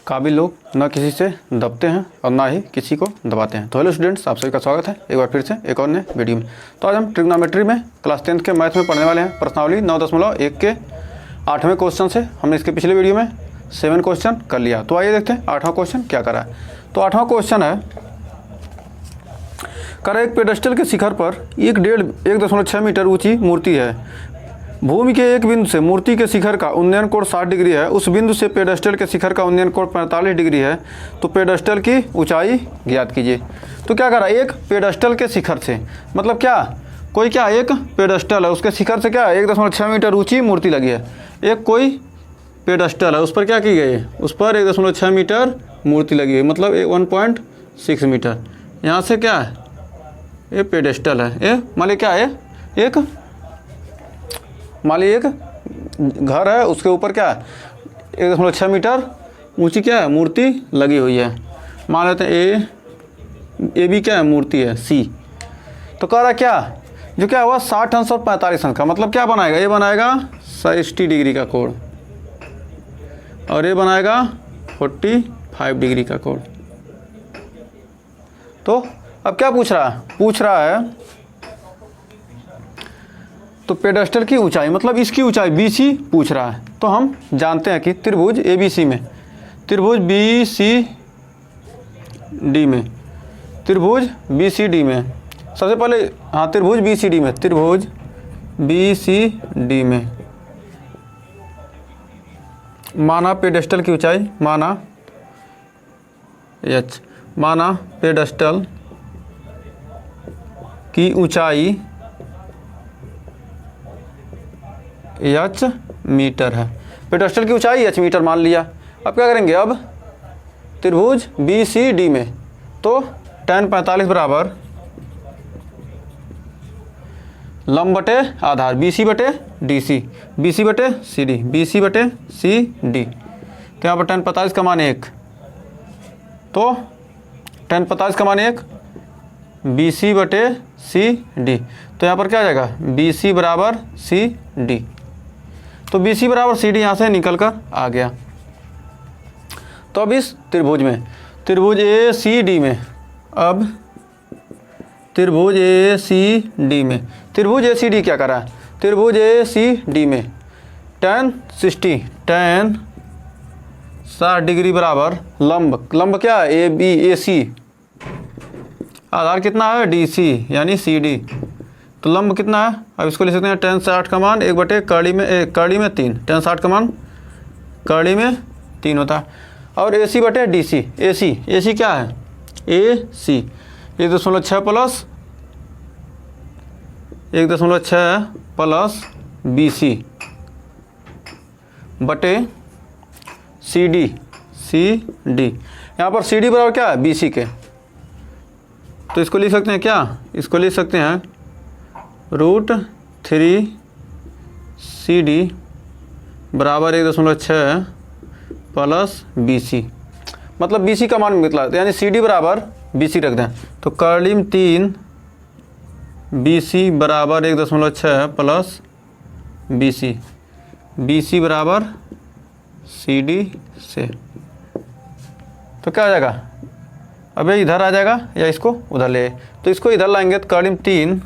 काबिल लोग न किसी से दबते हैं और ना ही किसी को दबाते हैं। तो हेलो स्टूडेंट्स, आप सभी का स्वागत है एक बार फिर से एक और नए वीडियो में। तो आज हम ट्रिग्नोमेट्री में क्लास 10th के मैथ में पढ़ने वाले हैं। प्रश्नावली 9.1 के 8वें क्वेश्चन से हमने इसके पिछले वीडियो में 7 क्वेश्चन कर लिया। तो आइए देखते हैं 8वां क्वेश्चन क्या करा है। तो 8वां क्वेश्चन है, करा एक पेडेस्टल के शिखर पर 1.6 मीटर ऊंची मूर्ति है। भूमि के एक बिंदु से मूर्ति के शिखर का उन्नयन कोण 60 डिग्री है। उस बिंदु से पेडेस्टल के शिखर का उन्नयन कोण 45 डिग्री है। तो पेडेस्टल की ऊंचाई ज्ञात कीजिए। तो क्या करा, एक पेडेस्टल के शिखर से मतलब क्या, कोई क्या एक पेडेस्टल है, उसके शिखर से क्या 1.6 मीटर ऊंची मूर्ति लगी है। एक कोई पेडेस्टल है, उस पर क्या की गई है, उस पर 1.6 मीटर मूर्ति लगी है, मतलब 1.6 मीटर। यहाँ से क्या है, ये पेडेस्टल है। ये मान ली क्या है, एक मान ली एक घर है, उसके ऊपर क्या है 1.6 मीटर ऊंची क्या है मूर्ति लगी हुई है। मान लेते हैं ए भी क्या है मूर्ति है सी। तो कह रहा क्या, जो क्या हुआ 60 अंश और 45 अंश का मतलब क्या बनाएगा, ये बनाएगा 60 डिग्री का कोण और ये बनाएगा 45 डिग्री का कोण। तो अब क्या पूछ रहा है तो पेडेस्टल की ऊंचाई मतलब इसकी ऊंचाई BC पूछ रहा है। तो हम जानते हैं कि त्रिभुज ABC में, त्रिभुज BCD में, त्रिभुज BCD में सबसे पहले त्रिभुज BCD में, त्रिभुज BCD में माना पेडेस्टल की ऊंचाई, माना पेडेस्टल की ऊंचाई h मीटर है। पेडेस्टल की ऊंचाई h मीटर मान लिया। अब क्या करेंगे, अब त्रिभुज BCD में तो tan 45 बराबर लंब बटे आधार BC बटे DC, BC बटे CD, BC बटे CD। तो यहाँ पर tan 45 का मान 1, तो tan 45 का मान 1 BC बटे CD। तो यहाँ पर क्या आ जाएगा BC बराबर CD। तो BC बराबर CD यहाँ से निकल कर आ गया। तो अब इस त्रिभुज में, त्रिभुज ACD में, अब त्रिभुज ACD में, त्रिभुज ACD क्या कर रहा है, त्रिभुज ACD में tan 60 डिग्री बराबर लंब क्या है AC, आधार कितना है DC यानी CD। तो लंब कितना है, अब इसको लिख सकते हैं tan 60 का मान 1 बटे कड़ी में 3, tan 60 का मान कड़ी में 3 होता है। और AC बटे DC, AC क्या है AC 1.6 प्लस BC बटे CD। यहाँ पर CD बराबर क्या है BC के। तो इसको लिख सकते हैं क्या, इसको लिख सकते हैं √3 CD बराबर 1.6 प्लस BC। मतलब BC का मान निकला, यानी CD बराबर BC रख दें। तो कर्ली में 3 BC बराबर 1.6 प्लस BC बराबर CD से। तो क्या आ जाएगा, अब ये इधर आ जाएगा या इसको उधर ले, तो इसको इधर लाएंगे तो कर्ली में 3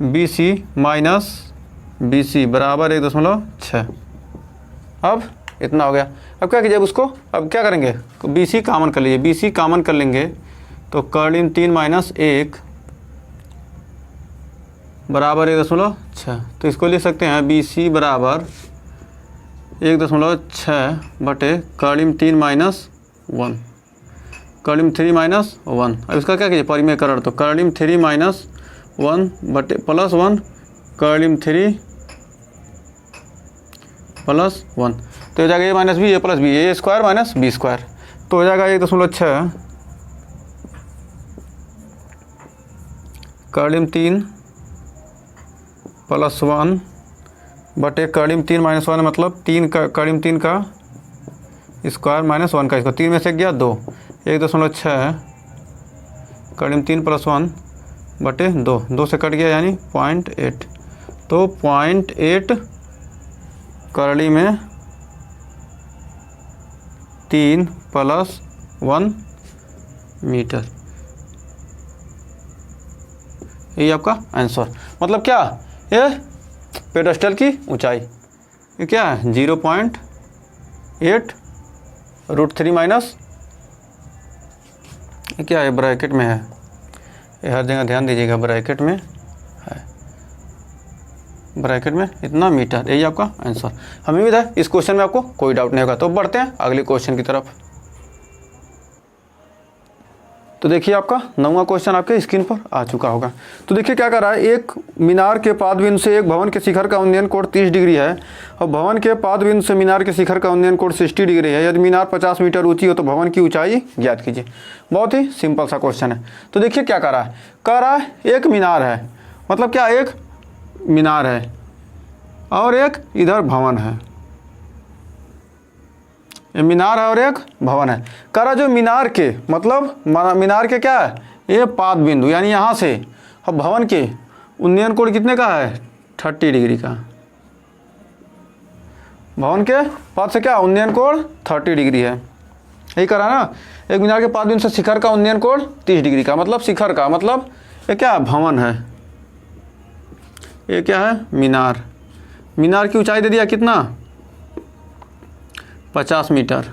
BC माइनस BC बराबर 1.6। अब इतना हो गया। अब क्या कीजिए, उसको अब क्या करेंगे, BC कामन कर लीजिए, BC कामन कर लेंगे तो कर्ली में 3 माइनस 1 बराबर 1.6। तो इसको लिख सकते हैं BC बराबर 1.6 बटे कर्ली में 3 माइनस 1, कर्ली में 3 माइनस 1। अब इसका क्या कीजिए परिमेयकरण, तो कर्ली में 3 माइनस 1 बटे प्लस 1 कर्ली में 3 प्लस 1। तो हो जाएगा A minus B, A plus B, A square minus B square. तो हो जाएगा 1.6 कर्ली में 3 प्लस 1 बटे कर्ली में 3 माइनस 1 मतलब 3 का कर्ली में 3 का स्क्वायर माइनस 1 का, इसको 3 में से गया 2, 1.6 कर्ली में 3 प्लस 1 बटे 2 से कट गया यानी 0.8। तो 0.8 करली में 3 + 1 मीटर। ये आपका आंसर। मतलब क्या, ये पेडेस्टल की ऊंचाई ये क्या है 0.8√3 - क्या है, ब्रैकेट में है, ये हर जगह ध्यान दीजिएगा, ब्रैकेट में है, ब्रैकेट में इतना मीटर। यही आपका आंसर। हमें उम्मीद है इस क्वेश्चन में आपको कोई डाउट नहीं होगा। तो बढ़ते हैं अगले क्वेश्चन की तरफ। तो देखिए आपका 9वां क्वेश्चन आपके स्क्रीन पर आ चुका होगा। तो देखिए क्या कर रहा है, एक मीनार के पाद बिंदु से एक भवन के शिखर का उन्नयन कोण 30 डिग्री है और भवन के पाद बिंदु से मीनार के शिखर का उन्नयन कोण 60 डिग्री है। यदि मीनार 50 मीटर ऊंची हो तो भवन की ऊंचाई ज्ञात कीजिए। बहुत ही सिंपल सा क्वेश्चन है। तो देखिए क्या कर रहा है, कह रहा है एक मीनार है, मतलब क्या, एक मीनार है और एक इधर भवन है, ये मीनार है और एक भवन है। कह रहा जो मीनार के, मतलब मीनार के क्या है, ये पाद बिंदु यानी यहाँ से, अब भवन के उन्नयन कोण कितने का है 30 डिग्री का। भवन के पाद से क्या उन्नयन कोण 30 डिग्री है। यही करा ना, एक मीनार के पाद बिंदु से शिखर का उन्नयन कोण 30 डिग्री का, मतलब शिखर का, मतलब ये क्या भवन है, ये क्या है मीनार। मीनार की ऊंचाई दे दिया कितना 50 मीटर।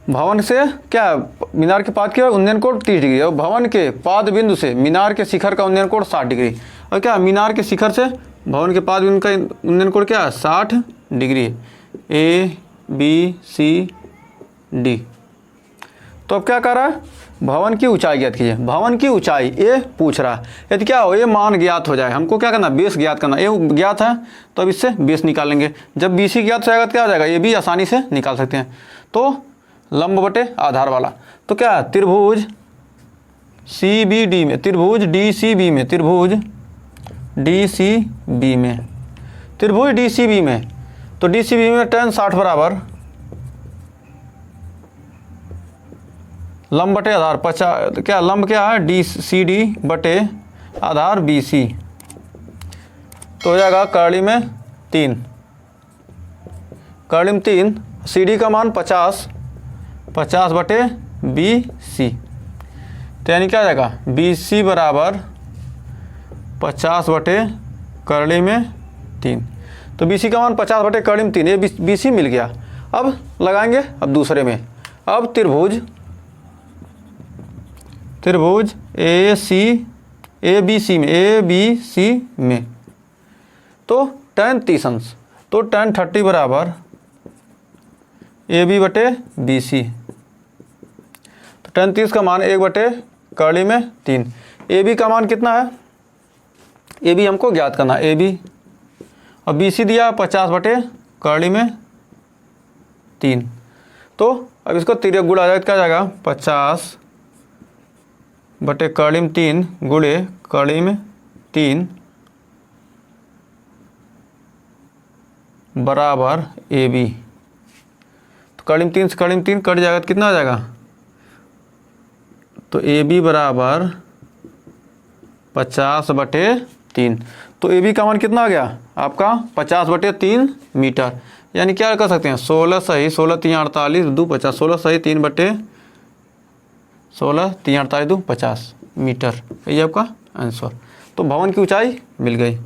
भवन से क्या, मीनार के पाद के उन्नयन कोण 30 डिग्री और भवन के पाद बिंदु से मीनार के शिखर का उन्नयन कोण 60 डिग्री। और क्या, मीनार के शिखर से भवन के पाद बिंदु का उन्नयन कोण क्या है 60 डिग्री। ABCD। तो अब क्या कर रहा है, भवन की ऊंचाई ज्ञात कीजिए। भवन की ऊंचाई ये पूछ रहा है, यदि क्या हो ये मान ज्ञात हो जाए, हमको क्या करना बेस ज्ञात करना। ये ज्ञात है तो अब इससे बेस निकालेंगे। जब BC ज्ञात हो जाएगा तो क्या हो जाएगा, ये भी आसानी से निकाल सकते हैं। तो लंब बटे आधार वाला, तो क्या त्रिभुज CBD में, त्रिभुज DCB में, त्रिभुज DCB में, त्रिभुज DCB में, तो DCB में tan 60 बराबर लंब बटे आधार 50, क्या लंब क्या है DCD बटे आधार BC, तो हो जाएगा कर्ली में 3, कर्ली में 3, CD का मान 50 बटे BC, तो यानी क्या आ जाएगा BC बराबर 50 बटे कर्ली में 3। तो BC का मान 50 बटे कर्ली में 3, ये BC मिल गया। अब लगाएंगे अब दूसरे में, अब त्रिभुज ABC में, तो tan 30 अंश, तो tan 30 बराबर AB बटे BC, तो tan 30 का मान 1 बटे कर्ली में 3। AB का मान कितना है, AB हमको ज्ञात करना AB, और BC दिया 50 बटे कर्ली में 3। तो अब इसको तिर्यक गुणा आ जाएगा, क्या जाएगा 50 बटे कर्ली में 3 गुणे कर्ली में 3 बराबर AB। तो कर्ली में 3 से कर्ली में 3 कट जाएगा तो कितना आ जाएगा, तो AB बराबर 50 बटे 3। तो AB का मान कितना आ गया आपका 50 बटे 3 मीटर। यानी क्या कर सकते हैं 16 सही 16 3 48 2 50, 16 सही 3 बटे 16 3 48 2 50 मीटर। ये आपका आंसर। तो भवन की ऊंचाई मिल गई,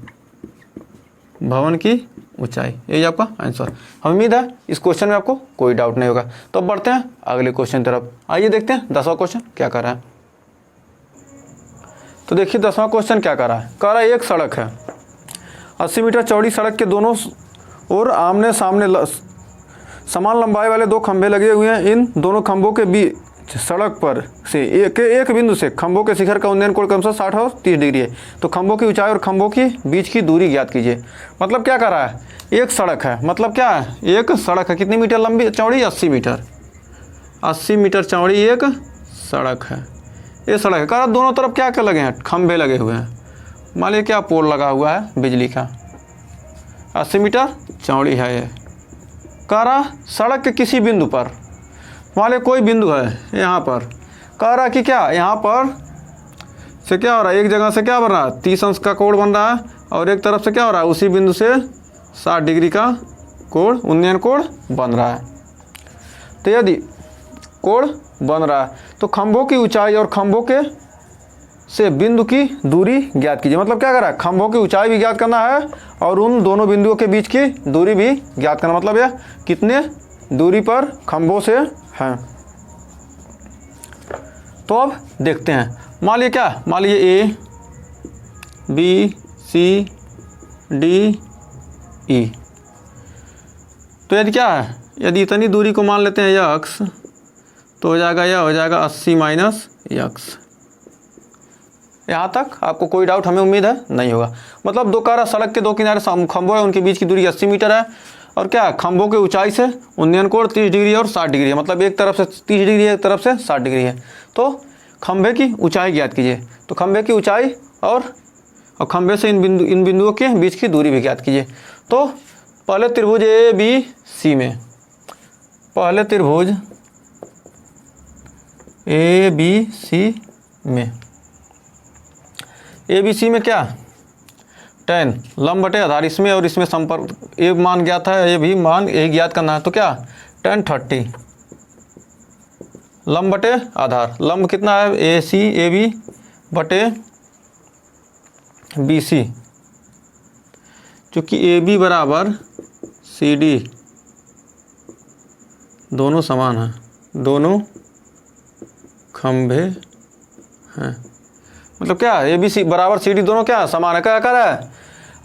भवन की ऊंचाई, यही आपका आंसर। हम उम्मीद है इस क्वेश्चन में आपको कोई डाउट नहीं होगा। तो अब बढ़ते हैं अगले क्वेश्चन तरफ। आइए देखते हैं 10वां क्वेश्चन क्या कर रहा है। तो देखिए 10वां क्वेश्चन क्या कर रहा है, कह रहा है एक सड़क है, 80 मीटर चौड़ी सड़क के दोनों ओर आमने सामने समान लंबाई वाले 2 खंभे लगे हुए हैं। इन दोनों खंभों के बीच सड़क पर से एक बिंदु से खंभों के शिखर का उन्नयन कोण क्रमशः 60 और 30 डिग्री है। तो खंभों की ऊंचाई और खंभों की बीच की दूरी ज्ञात कीजिए। मतलब क्या कर रहा है, एक सड़क है, मतलब क्या है एक सड़क है, कितनी मीटर लंबी चौड़ी 80 मीटर, 80 मीटर चौड़ी एक सड़क है। ये सड़क है, कह रहा दोनों तरफ क्या क्या लगे हैं, खंभे लगे हुए हैं। मान लीजिए क्या पोल लगा हुआ है बिजली का, 80 मीटर चौड़ी है ये। कह रहा सड़क के किसी बिंदु पर, मान लीजिए कोई बिंदु है यहाँ पर, कह रहा कि क्या यहाँ पर से क्या हो रहा है, एक जगह से क्या बन रहा है 30 अंश का कोण बन रहा है और एक तरफ से क्या हो रहा है उसी बिंदु से 60 डिग्री का कोण उन्नयन कोण बन रहा है। तो यदि कोण बन रहा है तो खंभों की ऊंचाई और खंभों के से बिंदु की दूरी ज्ञात कीजिए। मतलब क्या कर रहा है, खंभों की ऊंचाई भी ज्ञात करना है और उन दोनों बिंदुओं के बीच की दूरी भी ज्ञात करना। मतलब यह कितने दूरी पर खंभों से हैं। तो अब देखते हैं, मान लीजिए क्या, मान लीजिए ए बी सी डी ई। तो यदि क्या है, यदि इतनी दूरी को मान लेते हैं यक्स, तो हो जाएगा यह हो जाएगा 80 माइनस यक्स। यहाँ तक आपको कोई डाउट हमें उम्मीद है नहीं होगा। मतलब दो कार सड़क के दो किनारे खंभों है, उनके बीच की दूरी 80 मीटर है और क्या खंभों के ऊंचाई से उन्नयन कोण 30 डिग्री और 60 डिग्री है। मतलब एक तरफ से 30 डिग्री है, एक तरफ से 60 डिग्री है। तो खंभे की ऊंचाई ज्ञात कीजिए। तो खंभे की ऊंचाई और खंभे से इन बिंदुओं के बीच की दूरी भी ज्ञात कीजिए। तो पहले त्रिभुज ए बी सी में, पहले त्रिभुज ए बी सी में, ए बी सी में क्या, tan लंब बटे आधार इसमें और इसमें संपर्क, ए मान ज्ञात है, ए भी मान यही ज्ञात करना है। तो क्या tan 30 लंब बटे आधार, लंब कितना है ए सी ए बी बटे बी सी, चूँकि ए बी बराबर सी डी दोनों समान हैं, दोनों खंभे हैं। मतलब क्या ए बी सी बराबर सी डी दोनों क्या समान है। क्या कर रहा है,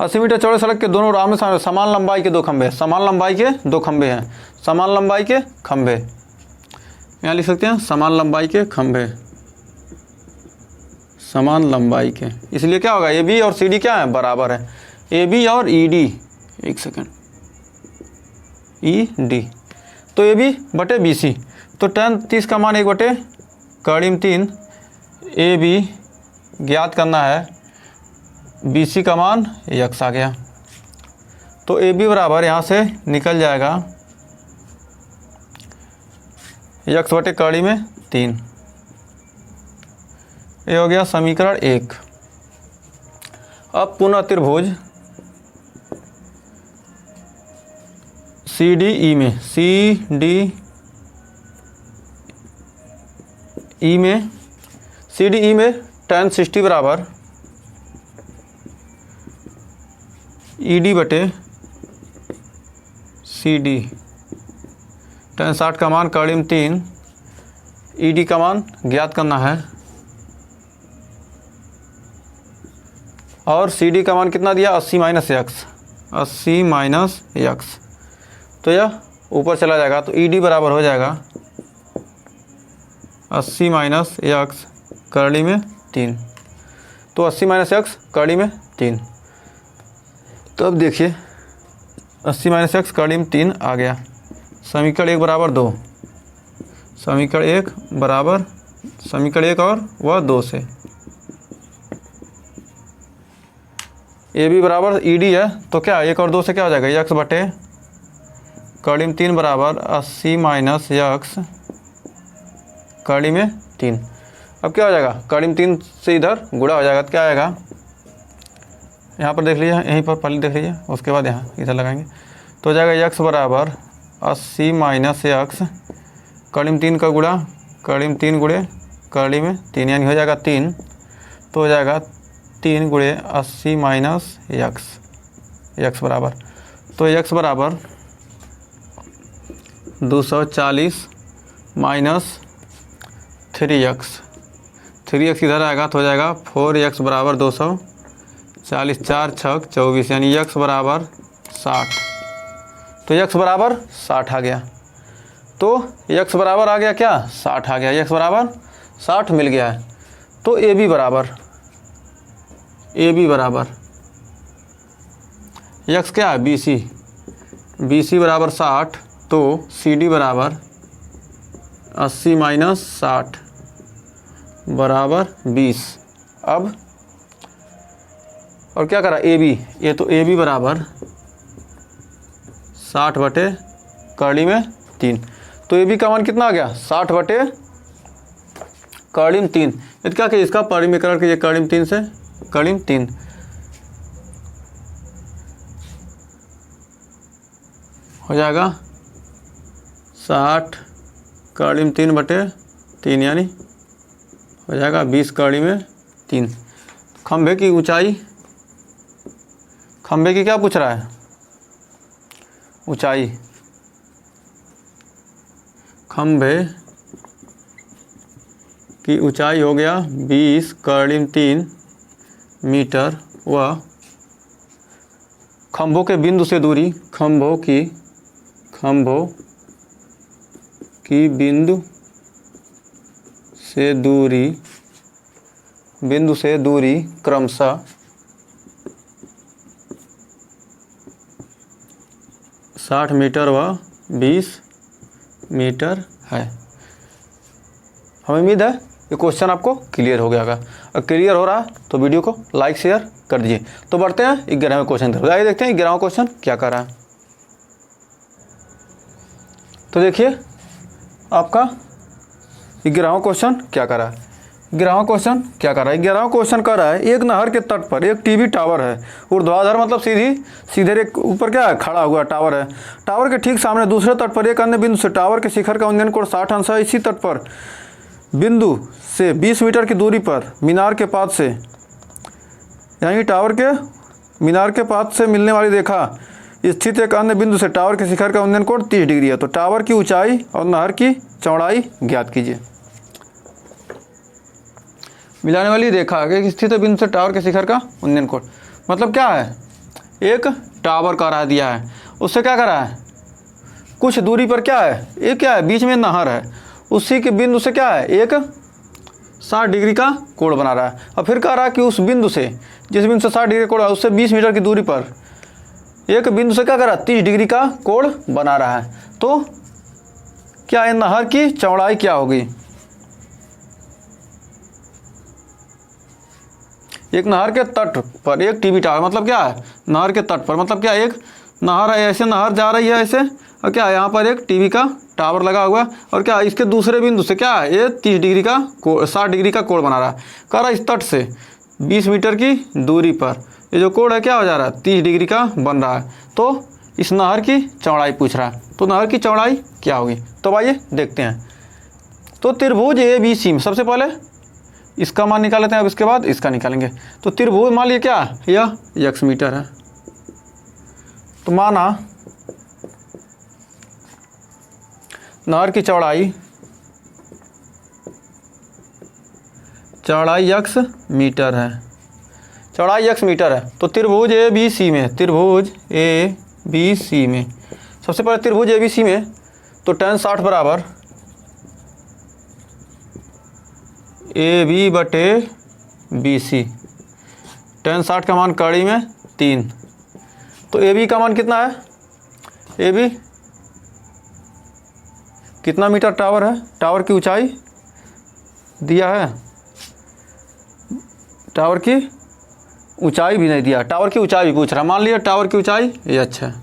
80 मीटर चौड़े सड़क के दोनों आमने सामने समान लंबाई के दो खंभे, समान लंबाई के दो खंभे हैं, समान लंबाई के खंभे, यहाँ लिख सकते हैं समान लंबाई के खंभे, समान लंबाई के। इसलिए क्या होगा, ए बी और सी डी क्या है, बराबर है। ए बी और ई डी, एक सेकेंड, ई डी, तो ए बी बटे बी सी, तो tan 30 का मान 1 बटे कड़ीम 3, ए बी ज्ञात करना है, बी सी का मान यक्स आ गया। तो ए बी बराबर यहाँ से निकल जाएगा यक्स बटे कड़ी में 3। ये हो गया समीकरण 1। अब पुनः त्रिभुज सी डी ई में, सी डी ई में, सी डी ई में tan 60 बराबर ई डी बटे सी डी, tan 60 का मान कड़ीम 3, ई डी का मान ज्ञात करना है और सी डी का मान कितना दिया 80 माइनस यक्स, 80 माइनस यक्स। तो यह ऊपर चला जाएगा, तो ई डी बराबर हो जाएगा 80 माइनस यक्स कड़ी में 3। तो 80 माइनस यक्स कड़ी में 3। तो अब देखिए 80 माइनस यक्स कड़ी में 3 आ गया। समीकरण 1 बराबर 2, समीकरण 1 बराबर समीकरण 1 और वह 2 से ए बी बराबर ई डी है। तो क्या 1 और 2 से क्या हो जाएगा, यक्स बटे कड़ी में 3 बराबर 80 माइनस यक्स कड़ी में 3। अब क्या हो जाएगा, कड़ी में 3 से इधर गुणा हो जाएगा, तो क्या आएगा, यहाँ पर देख लीजिए, यहीं पर पहले देख लीजिए, उसके बाद यहाँ इधर लगाएंगे। तो हो जाएगा यक्स बराबर 80 माइनस यक्स कड़ी में 3 का गुणा, कड़ी में 3 गुणे कड़ी में 3, यानी हो जाएगा 3। तो हो जाएगा 3 गुणे 80 माइनस यक्स, यक्स बराबर, तो यक्स बराबर 240 माइनस 3x, 3x इधर आएगा तो हो जाएगा 4x बराबर 240, 4 छक 24, यानी x बराबर 60। तो x बराबर 60 आ गया। तो x बराबर आ गया क्या, 60 आ गया, x बराबर 60 मिल गया है। तो ए बी बराबर x क्या है, बी सी बराबर 60, तो सी डी बराबर 80 माइनस 60 बराबर 20। अब और क्या करा, ए बी, ये तो ए बी बराबर 60 बटे कड़ी में 3। तो ए बी का मान कितना आ गया, 60 बटे कड़ी में 3। तो क्या कहिए, इसका परिमीकरण कीजिए कड़ी में 3 से, कड़ी में 3 हो जाएगा 60 कड़ी में 3/3 यानी हो जाएगा 20 कड़ी में 3। खंभे की ऊंचाई, खंभे की क्या पूछ रहा है, ऊंचाई। खंभे की ऊंचाई हो गया 20 कड़ी में 3 मीटर व खंभों के बिंदु से दूरी, खंभों की बिंदु से दूरी क्रमशः 60 मीटर व 20 मीटर है। हमें उम्मीद है ये क्वेश्चन आपको क्लियर हो गया होगा। अगर क्लियर हो रहा तो वीडियो को लाइक शेयर कर दीजिए। तो बढ़ते हैं 11वें क्वेश्चन तरफ। आइए देखते हैं 11वां क्वेश्चन क्या कर रहा है। तो देखिए आपका 11वां क्वेश्चन क्या कर रहा है। 11वां क्वेश्चन क्या कर रहा है, 11वां क्वेश्चन कर रहा है एक नहर के तट पर एक टीवी टावर है। ऊर्ध्वाधर मतलब सीधे एक ऊपर क्या है, खड़ा हुआ टावर है। टावर के ठीक सामने दूसरे तट पर एक अन्य बिंदु से टावर के शिखर का उन्नयन कोण 60 अंश है। इसी तट पर बिंदु से 20 मीटर की दूरी पर मीनार के पास से, यानी टावर के मीनार के पास से मिलने वाली रेखा स्थित एक अन्य बिंदु से टावर के शिखर का उन्नयन कोण 30 डिग्री है। तो टावर की ऊंचाई और नहर की चौड़ाई ज्ञात कीजिए। मिलाने वाली रेखा के स्थित बिंदु से टावर के शिखर का उन्नयन कोण मतलब क्या है, एक टावर का रहा दिया है, उससे क्या करा है, कुछ दूरी पर क्या है, एक क्या है, बीच में नहर है, उसी के बिंदु से क्या है, एक 60 डिग्री का कोण बना रहा है। और फिर कह रहा है कि उस बिंदु से, जिस बिंदु से 60 डिग्री कोण है, उससे 20 मीटर की दूरी पर एक बिंदु से क्या कर रहा है, 30 डिग्री का कोण बना रहा है। तो क्या है, नहर की चौड़ाई क्या होगी। एक नहर के तट पर एक टीवी टावर मतलब क्या है, नहर के तट पर मतलब क्या, एक नहर है, ऐसे नहर जा रही है ऐसे, और क्या है यहाँ पर एक टीवी का टावर लगा हुआ, और क्या इसके दूसरे बिंदु से क्या है, ये 30 डिग्री का 60 डिग्री का कोण बना रहा है। कह रहा है इस तट से 20 मीटर की दूरी पर ये जो कोण है क्या हो जा रहा है, 30 डिग्री का बन रहा है। तो इस नहर की चौड़ाई पूछ रहा है, तो नहर की चौड़ाई क्या होगी। तो आइए देखते हैं। तो त्रिभुज ABC में सबसे पहले इसका मान निकाल लेते हैं, अब इसके बाद इसका निकालेंगे। तो त्रिभुज मान लिया क्या, यह x मीटर है। तो माना नहर की चौड़ाई x मीटर है, चौड़ाई x मीटर है। तो त्रिभुज ABC में सबसे पहले त्रिभुज ABC में तो tan 60 बराबर AB बटे BC। tan 60 का मान कड़ी में 3। तो AB का मान कितना है, AB कितना मीटर टावर है, टावर की ऊंचाई दिया है, टावर की ऊंचाई भी नहीं दिया, टावर की ऊंचाई भी पूछ रहा। मान लिया टावर की ऊंचाई ये अच्छा है,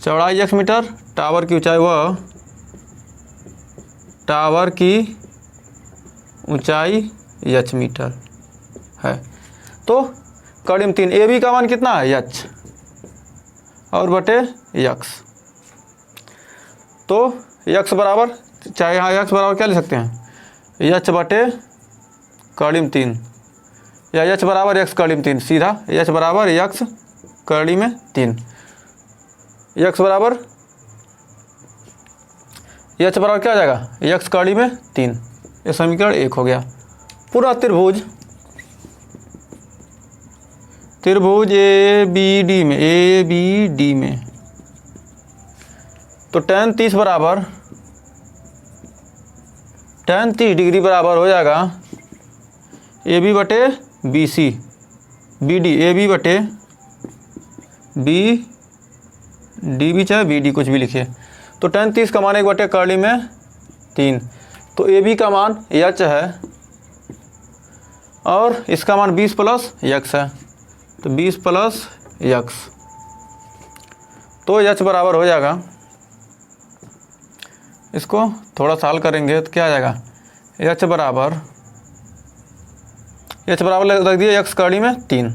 चौड़ाई x मीटर, टावर की ऊंचाई वह टावर की ऊंचाई h मीटर है। तो कड़ी में 3, AB का मान कितना है h और बटे x। तो x बराबर, चाहे यहाँ x बराबर क्या ले सकते हैं, h बटे कड़ी में 3, या h बराबर x कड़ी में 3, सीधा h बराबर x कड़ी में 3, x बराबर क्या आ जाएगा, x कड़ी में 3। ये समीकरण 1 हो गया। पूरा त्रिभुज ABD में तो tan 30 बराबर tan 30 डिग्री बराबर हो जाएगा AB बटे BC, BD, AB बटे BD चाहे BD कुछ भी लिखिए। तो tan 30 का मान 1 बटे कड़ी में 3। तो AB का मान h है और इसका मान 20 प्लस x है, तो 20 प्लस x। तो h बराबर हो जाएगा, इसको थोड़ा सा हल करेंगे तो क्या आ जाएगा, h बराबर रख दिए x कड़ी में 3।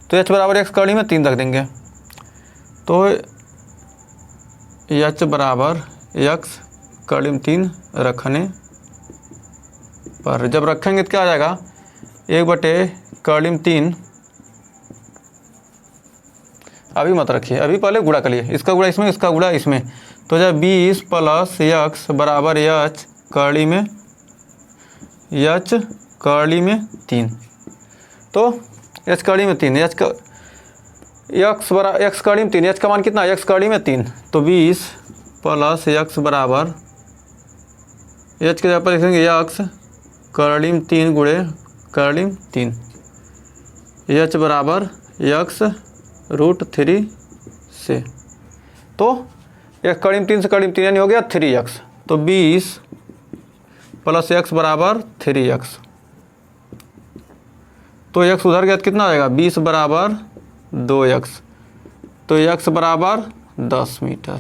तो h बराबर x कड़ी में 3 रख देंगे। तो h बराबर यक्स कड़िम 3 रखने पर, जब रखेंगे तो क्या आ जाएगा 1/3, अभी मत रखिए, अभी पहले गुणा करिए, इसका गुणा इसमें, इसका गुणा इसमें, तो जब 20 + यक्स बराबर यच कड़ी में 3, तो यच कड़ी में 3, यक्स कड़ी में 3, यच का मान कितना, यक्स कड़ी में 3, तो 20 + यक्स बराबर यच के जगह पर लिखेंगे यक्स कड़ी में 3 गुणे कड़ी में 3, यच बराबर यक्स √3 से, तो यक्स कड़ी में 3 से कड़ी में 3 यानी हो गया 3x, तो 20 + यक्स बराबर 3x, तो यक्स उधर गया तो कितना आएगा 20 बराबर 2x, तो यक्स बराबर 10 मीटर,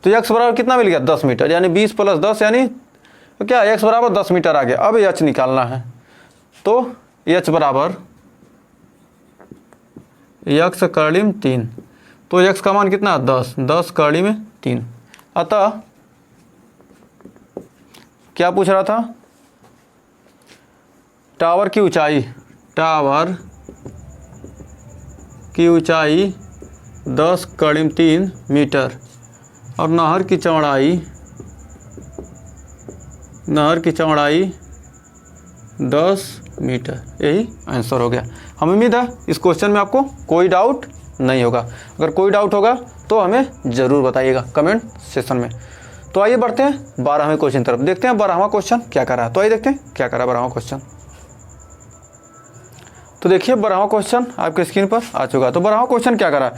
तो यक्स बराबर कितना मिल गया 10 मीटर, यानी 20 + 10 यानी तो क्या यक्स बराबर 10 मीटर आ गया। अब यच निकालना है, तो यच बराबर यक्स कड़ी में 3, तो यक्स का मान कितना 10 कड़ी में 3, अतः क्या पूछ रहा था, टावर की ऊंचाई 10 कड़ी में 3 मीटर और नहर की चौड़ाई 10 मीटर, यही आंसर हो गया। हमें उम्मीद है इस क्वेश्चन में आपको कोई डाउट नहीं होगा, अगर कोई डाउट होगा तो हमें ज़रूर बताइएगा कमेंट सेक्शन में। तो आइए बढ़ते हैं 12वें क्वेश्चन तरफ, देखते हैं 12वां क्वेश्चन क्या कर रहा है। तो आइए देखते हैं क्या कर रहा है 12वां क्वेश्चन। तो देखिए 12वां क्वेश्चन आपके स्क्रीन पर आ चुका है। तो 12वां क्वेश्चन क्या कर रहा है,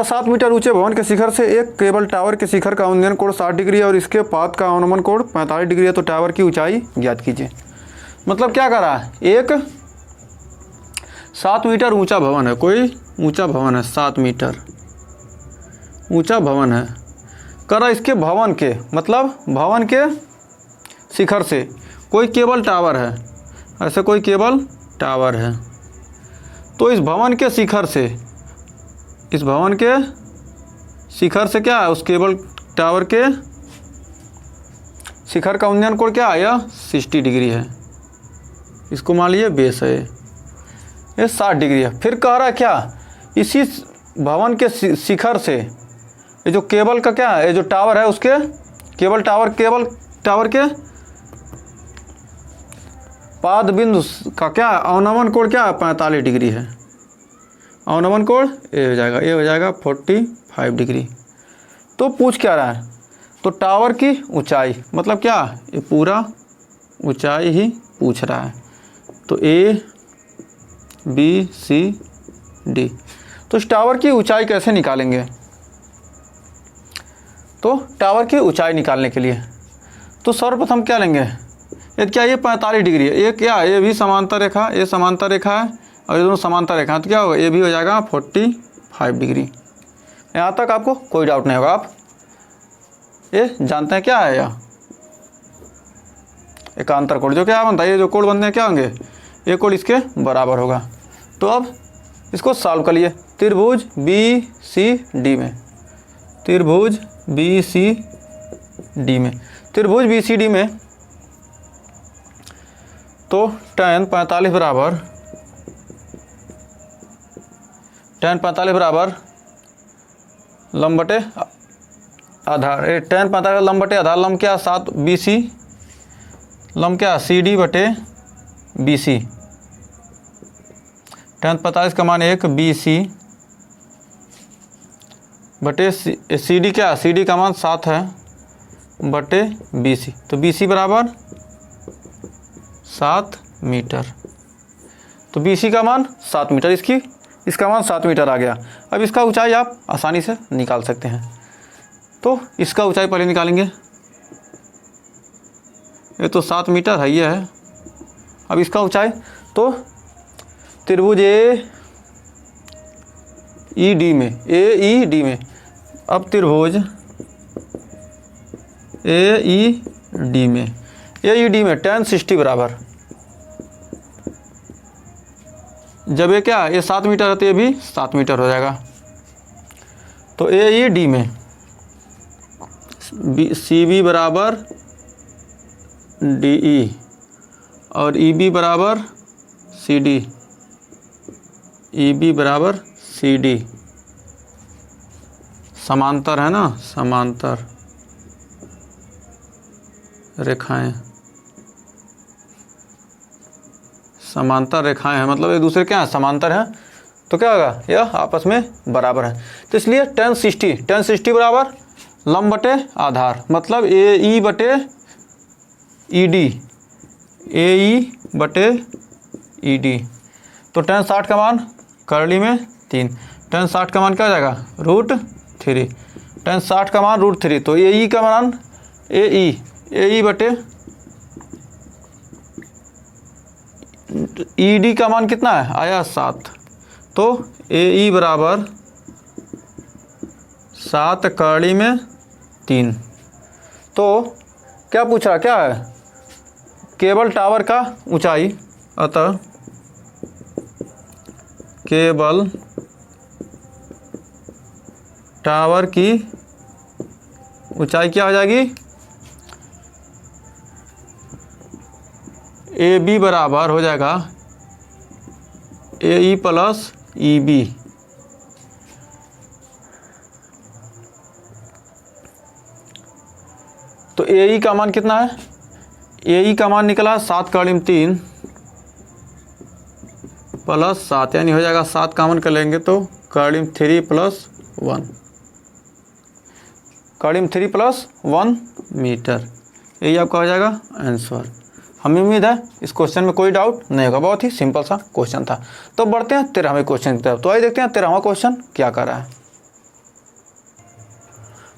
7 मीटर ऊंचे भवन के शिखर से एक केबल टावर के शिखर का उन्नयन कोण 60 डिग्री है और इसके पात का अवनमन कोण 45 डिग्री है, तो टावर की ऊंचाई ज्ञात कीजिए। मतलब क्या कर रहा है, एक 7 मीटर ऊंचा भवन है, कोई ऊंचा भवन है, 7 मीटर ऊंचा भवन है, कर रहा इसके भवन के मतलब भवन के शिखर से कोई केबल टावर है, ऐसे कोई केबल टावर है, तो इस भवन के शिखर से क्या है, उस केबल टावर के शिखर का उन्नयन कोण क्या है, 60 डिग्री है, इसको मान लीजिए बेस है, ये 60 डिग्री है। फिर कह रहा है क्या, इसी भवन के शिखर से ये जो केबल का क्या है, ये जो टावर है उसके केबल टावर के पाद बिंदु का क्या अवनमन कोण क्या है, 45 डिग्री है, अवनमन कोण ये हो जाएगा 45 डिग्री। तो पूछ क्या रहा है, तो टावर की ऊंचाई मतलब क्या, ये पूरा ऊंचाई ही पूछ रहा है, तो ABCD। तो इस टावर की ऊंचाई कैसे निकालेंगे, तो टावर की ऊंचाई निकालने के लिए तो सर्वप्रथम क्या लेंगे, ये क्या, ये 45 डिग्री है, ये क्या, ये भी समांतर रेखा, ये समांतर रेखा है और ये दोनों समांतर रेखा, तो क्या होगा, ये भी हो जाएगा 45 डिग्री। यहाँ तक आपको कोई डाउट नहीं होगा, आप ये जानते हैं क्या है, यह एकांतर कोण जो क्या बनता है, ये जो कोण बनते हैं क्या होंगे, ये कोण इसके बराबर होगा। तो अब इसको सॉल्व कर लिए, त्रिभुज BCD में तो tan 45 बराबर लंब बटे आधार, tan 45 लंब बटे आधार, लंब क्या 7 BC, लंब क्या CD बटे BC, tan 45 का मान 1 BC बटे CD क्या, CD का मान 7 है बटे BC, तो BC बराबर 7 मीटर, तो BC का मान 7 मीटर, इसका मान 7 मीटर आ गया। अब इसका ऊंचाई आप आसानी से निकाल सकते हैं, तो इसका ऊंचाई पहले निकालेंगे, ये तो 7 मीटर है ये है। अब इसका ऊंचाई तो त्रिभुज AED में अब त्रिभुज AED में tan 60 बराबर, जब ये क्या, ये 7 मीटर है तो ये भी 7 मीटर हो जाएगा, तो AED में सी बी बराबर डी ई और ई बी बराबर सी डी, ई बी बराबर सी डी, समांतर है ना, समांतर रेखाएं, समांतर रेखाएं हैं, मतलब एक दूसरे क्या है, समांतर हैं, तो क्या होगा, यह आपस में बराबर है। तो इसलिए tan 60 बराबर लंब बटे आधार, मतलब ए ई बटे ई डी, ए ई बटे ई डी। तो tan 60 का मान करली में 3, tan 60 का मान क्या हो जाएगा, √3, tan 60 का मान √3। तो ए ई का मान ए ई बटे ई डी का मान कितना है, आया 7। तो ए ई बराबर 7 करली में 3। तो क्या पूछ रहा, क्या है, केबल टावर का ऊंचाई, अतः केबल टावर की ऊंचाई क्या हो जाएगी, ए बी बराबर हो जाएगा ए ई प्लस ई बी। तो ए ई का मान कितना है, ए ई का मान निकला 7 करली में 3 प्लस 7, यानी हो जाएगा 7 कॉमन कर लेंगे तो करली में 3 + 1, करली में 3 + 1 मीटर। यही आपका हो जाएगा आंसर। हमें उम्मीद है इस क्वेश्चन में कोई डाउट नहीं होगा, बहुत ही सिंपल सा क्वेश्चन था। तो बढ़ते हैं 13वें क्वेश्चन की तरफ। तो आइए देखते हैं 13वां क्वेश्चन क्या कर रहा है।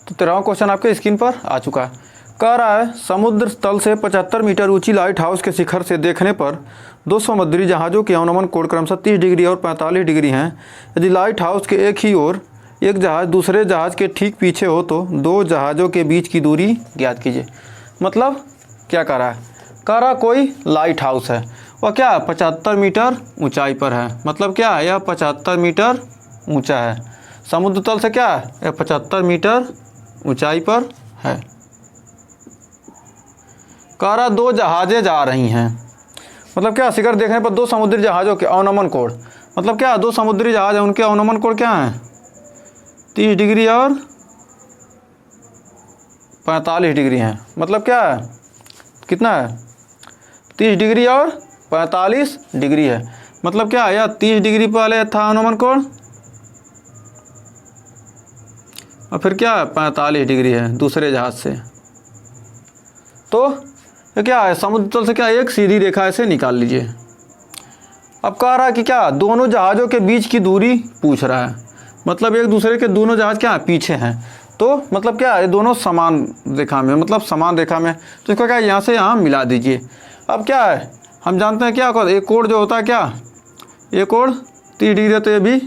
तो 13वां क्वेश्चन आपके स्क्रीन पर आ चुका है। कह रहा है समुद्र तल से 75 मीटर ऊंची लाइट हाउस के शिखर से देखने पर 2 समुद्री जहाज़ों के अवनमन कोण क्रमशः 30 डिग्री और 45 डिग्री हैं। यदि लाइट हाउस के एक ही ओर एक जहाज़ दूसरे जहाज़ के ठीक पीछे हो तो 2 जहाज़ों के बीच की दूरी ज्ञात कीजिए। मतलब क्या कह रहा है, कह रहा कोई लाइट हाउस है, वह क्या 75 मीटर ऊंचाई पर है। मतलब क्या है, यह 75 मीटर ऊंचा है, समुद्र तल से क्या है, यह 75 मीटर ऊंचाई पर है। कह रहा 2 जहाज़ें जा रही हैं, मतलब क्या शिखर देखने पर 2 समुद्री जहाज़ों के अवनमन कोण, मतलब क्या 2 समुद्री जहाज़ हैं, उनके अवनमन कोण क्या हैं, 30 डिग्री और 45 डिग्री हैं। मतलब क्या है, कितना है, 30 डिग्री और 45 डिग्री है। मतलब क्या है, 30 डिग्री पहले था अवनमन कोण और फिर क्या है 45 डिग्री है दूसरे जहाज़ से। तो ये क्या है, समुद्र तल से क्या एक सीधी रेखा ऐसे निकाल लीजिए। अब कह रहा है कि क्या दोनों जहाज़ों के बीच की दूरी पूछ रहा है, मतलब एक दूसरे के दोनों जहाज़ क्या पीछे हैं। तो मतलब क्या है, दोनों समान रेखा में, मतलब समान रेखा में, तो इसका क्या यहाँ से यहाँ मिला दीजिए। अब क्या है, हम जानते हैं क्या एक कोण जो होता है, क्या ये कोण 30 डिग्री है तो ये भी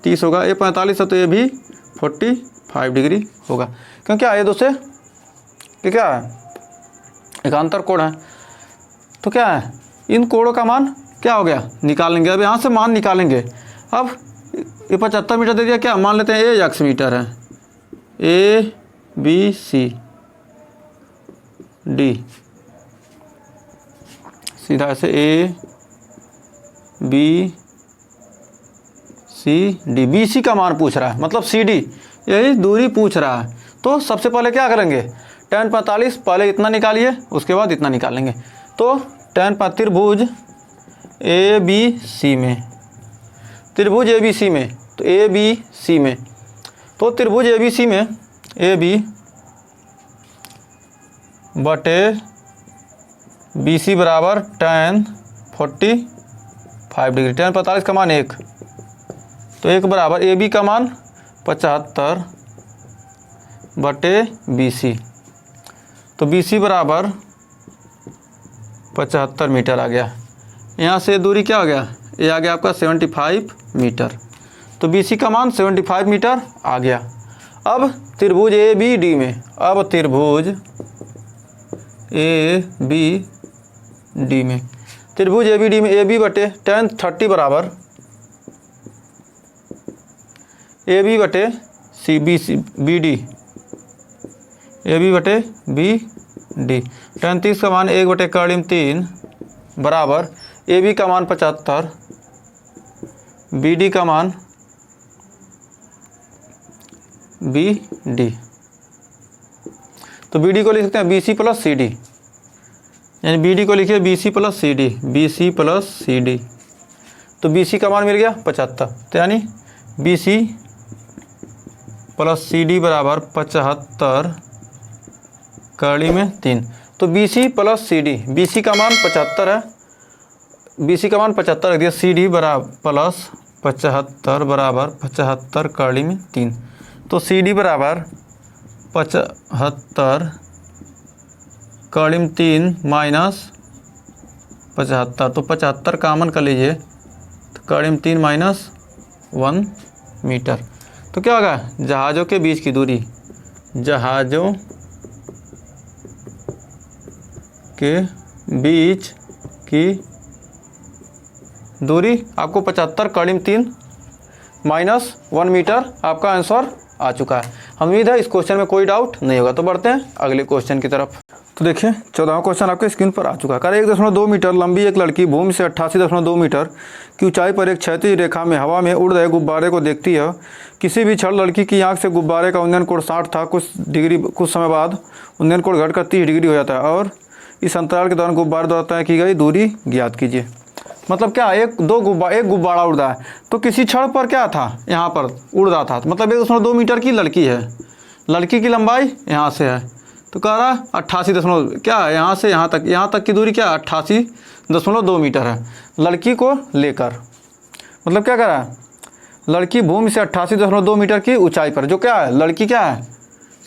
30 होगा, ये 45 है तो ये भी 45 डिग्री होगा, क्योंकि ये दो से क्या है एकांतर कोण है। तो क्या है, इन कोणों का मान क्या हो गया निकालेंगे। अब यहाँ से मान निकालेंगे। अब ये 75 मीटर दे दिया, क्या मान लेते हैं ये x मीटर है, ए बी सी डी, सीधा ऐसे A B C D, B C का मान पूछ रहा है, मतलब सी डी यही दूरी पूछ रहा है। तो सबसे पहले क्या करेंगे, tan 45 पहले इतना निकालिए, उसके बाद इतना निकालेंगे। तो tan त्रिभुज ए बी सी में, त्रिभुज ए बी सी में, तो ए बी सी में, तो त्रिभुज ए बी सी में ए बी बटे बी सी बराबर tan 45 डिग्री, tan 45 का मान 1, तो 1 बराबर ए बी का मान 75 बटे बी सी, तो बी सी बराबर 75 मीटर आ गया। यहाँ से दूरी क्या हो गया, ये आ गया आपका 75 मीटर, तो बी सी का मान 75 मीटर आ गया। अब त्रिभुज ए बी डी में, अब त्रिभुज ए बी डी में, त्रिभुज ए बी डी में ए बी बटे tan 30 बराबर ए बी बटे C B D, A B बटे बी डी। tan 30 का मान 1/3 बराबर ए बी का मान 75, बी डी का मान बी डी। तो बी डी को लिख सकते हैं B C plus C D, यानी बी डी को लिखिए B C plus C D, B C plus C D. तो बी सी का मान मिल गया 75, तो यानी B C plus C D बराबर 75 कड़ी में 3। तो B C plus C D, B C का मान 75 है, बी सी का मान 75 रख दिया, सी डी बराबर प्लस 75 बराबर 75 कड़ी में 3। तो सी डी बराबर 75 कड़ी में 3 माइनस 75, तो 75 कामन कर लीजिए, तो कड़ी में 3 माइनस 1 मीटर। तो क्या होगा, जहाज़ों के बीच की दूरी, जहाज़ों के बीच की दूरी आपको 75 कड़ी में 3 माइनस 1 मीटर आपका आंसर आ चुका है। उम्मीद है इस क्वेश्चन में कोई डाउट नहीं होगा। तो बढ़ते हैं अगले क्वेश्चन की तरफ। तो देखिए 14वां क्वेश्चन आपके स्क्रीन पर आ चुका है। 1.2 मीटर लंबी एक लड़की भूमि से 88.2 मीटर की ऊंचाई पर एक क्षैतिज रेखा में हवा में उड़ रहे गुब्बारे को देखती है। किसी भी क्षण लड़की की आंख से गुब्बारे का उन्नयन कोण 60 था। कुछ समय बाद उन्नयन कोण घटकर 30 डिग्री हो जाता है और इस अंतराल के दौरान गुब्बारे द्वारा तय की गई दूरी ज्ञात कीजिए। मतलब क्या, एक गुब्बारा उड़ रहा है, तो किसी क्षण पर क्या था, यहाँ पर उड़ रहा था, मतलब 1.2 मीटर की लड़की है, लड़की की लंबाई यहाँ से है, तो कह रहा 88 क्या है, यहाँ से यहाँ तक की दूरी क्या 88.2 मीटर है लड़की को लेकर। मतलब क्या कह रहा है, लड़की भूमि से 88.2 मीटर की ऊंचाई पर, जो क्या है लड़की क्या है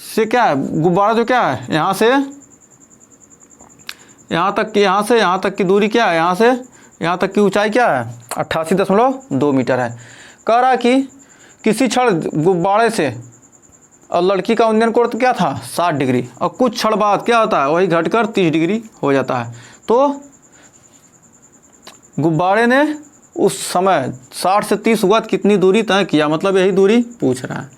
से क्या है गुब्बारा जो क्या है यहाँ से यहाँ तक की दूरी क्या है, यहाँ से यहाँ तक की ऊंचाई क्या है 88.2 मीटर है। कह रहा कि किसी क्षण गुब्बारे से और लड़की का उन्नयन कोण क्या था 60 डिग्री और कुछ क्षण बाद क्या होता है वही घटकर 30 डिग्री हो जाता है। तो गुब्बारे ने उस समय 60 से 30 हुआ कितनी दूरी तय किया, मतलब यही दूरी पूछ रहा है।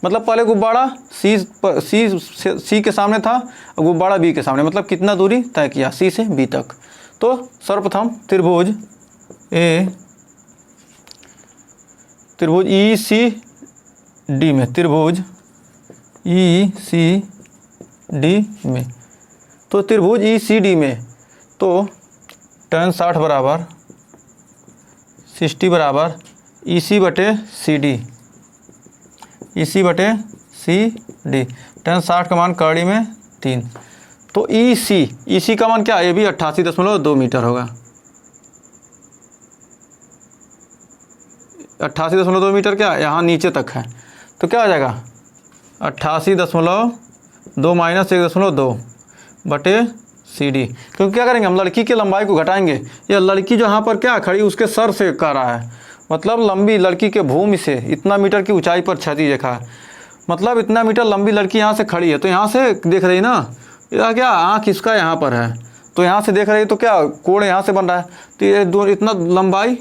मतलब पहले गुब्बारा सी के सामने था और गुब्बारा बी के सामने, मतलब कितना दूरी तय किया सी से बी तक। तो सर्वप्रथम त्रिभुज ई सी डी में, त्रिभुज ई सी डी में, तो त्रिभुज ई सी डी में तो tan 60 बराबर 60 बराबर ई सी बटे सी डी, ई सी बटे सी डी, tan 60 का मान कड़ी में 3। तो ई सी का मान क्या, ये भी 88.2 मीटर होगा, 88.2 मीटर क्या यहाँ नीचे तक है। तो क्या हो जाएगा 88.2 माइनस 1.2 बटे सी डी, क्योंकि क्या करेंगे हम लड़की की लंबाई को घटाएंगे। यह लड़की जो यहाँ पर क्या खड़ी उसके सर से कर रहा है, मतलब लंबी लड़की के भूमि से इतना मीटर की ऊंचाई पर क्षैतिज रेखा है, मतलब इतना मीटर लंबी लड़की यहाँ से खड़ी है। तो यहाँ से देख रही ना, यह क्या आँख इसका यहाँ पर है, तो यहाँ से देख रही तो क्या कोण यहाँ से बन रहा है, तो ये इतना लंबाई